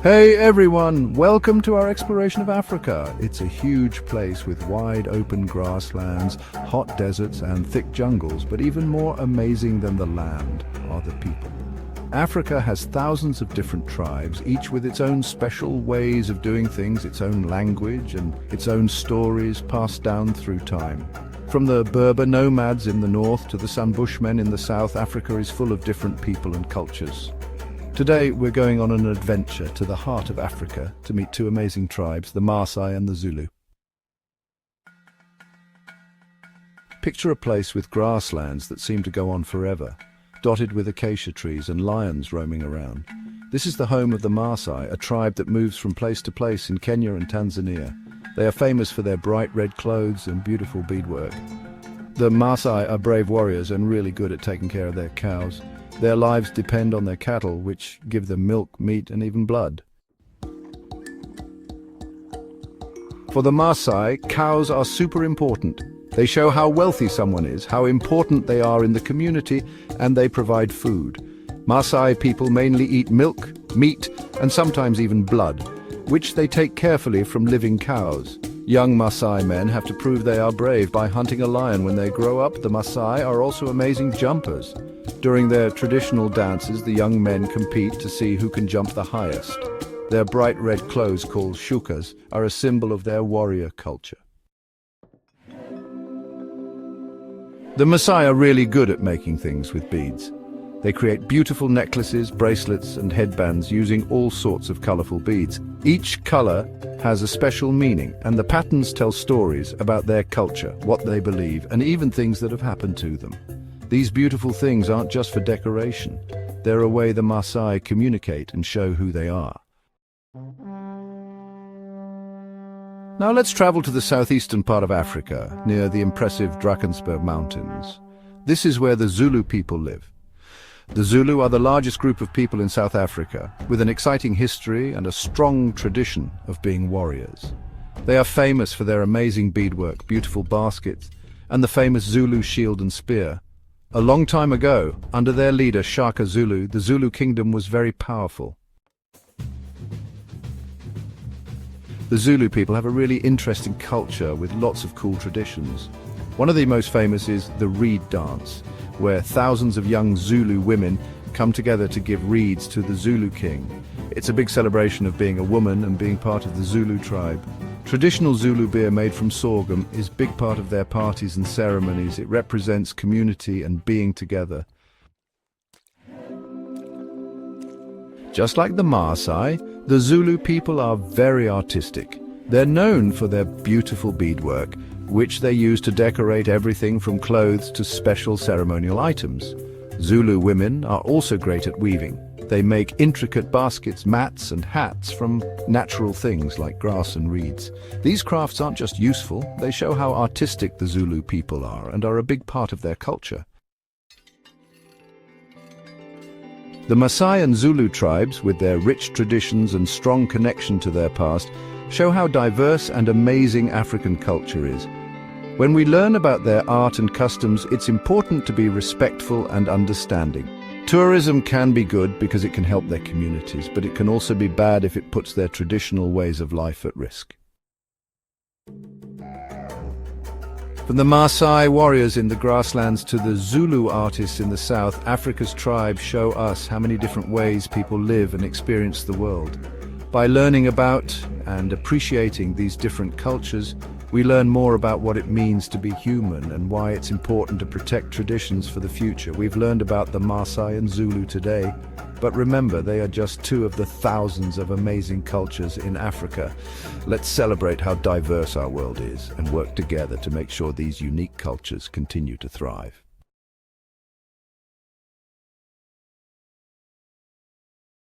Hey everyone, welcome to our exploration of Africa. It's a huge place with wide open grasslands, hot deserts and thick jungles, but even more amazing than the land are the people. Africa has thousands of different tribes, each with its own special ways of doing things, its own language and its own stories passed down through time. From the Berber nomads in the north to the San Bushmen in the south, Africa is full of different people and cultures. Today we're going on an adventure to the heart of Africa to meet two amazing tribes, the Maasai and the Zulu. Picture a place with grasslands that seem to go on forever, dotted with acacia trees and lions roaming around. This is the home of the Maasai, a tribe that moves from place to place in Kenya and Tanzania. They are famous for their bright red clothes and beautiful beadwork. The Maasai are brave warriors and really good at taking care of their cows. Their lives depend on their cattle, which give them milk, meat, and even blood. For the Maasai, cows are super important. They show how wealthy someone is, how important they are in the community, and they provide food. Maasai people mainly eat milk, meat, and sometimes even blood, which they take carefully from living cows. Young Maasai men have to prove they are brave by hunting a lion when they grow up. The Maasai are also amazing jumpers. During their traditional dances, the young men compete to see who can jump the highest. Their bright red clothes, called shukas, are a symbol of their warrior culture. The Maasai are really good at making things with beads. They create beautiful necklaces, bracelets, and headbands using all sorts of colorful beads. Each color has a special meaning, and the patterns tell stories about their culture, what they believe, and even things that have happened to them. These beautiful things aren't just for decoration. They're a way the Maasai communicate and show who they are. Now let's travel to the southeastern part of Africa, near the impressive Drakensberg Mountains. This is where the Zulu people live. The Zulu are the largest group of people in South Africa, with an exciting history and a strong tradition of being warriors. They are famous for their amazing beadwork, beautiful baskets, and the famous Zulu shield and spear. A long time ago, under their leader Shaka Zulu, the Zulu kingdom was very powerful. The Zulu people have a really interesting culture with lots of cool traditions. One of the most famous is the reed dance, where thousands of young Zulu women come together to give reeds to the Zulu king. It's a big celebration of being a woman and being part of the Zulu tribe. Traditional Zulu beer made from sorghum is a big part of their parties and ceremonies. It represents community and being together. Just like the Maasai, the Zulu people are very artistic. They're known for their beautiful beadwork, which they use to decorate everything from clothes to special ceremonial items. Zulu women are also great at weaving. They make intricate baskets, mats, and hats from natural things like grass and reeds. These crafts aren't just useful, they show how artistic the Zulu people are and are a big part of their culture. The Maasai and Zulu tribes, with their rich traditions and strong connection to their past, show how diverse and amazing African culture is. When we learn about their art and customs, it's important to be respectful and understanding. Tourism can be good because it can help their communities, but it can also be bad if it puts their traditional ways of life at risk. From the Maasai warriors in the grasslands to the Zulu artists in the south, Africa's tribes show us how many different ways people live and experience the world. By learning about and appreciating these different cultures, we learn more about what it means to be human and why it's important to protect traditions for the future. We've learned about the Maasai and Zulu today, but remember, they are just two of the thousands of amazing cultures in Africa. Let's celebrate how diverse our world is and work together to make sure these unique cultures continue to thrive.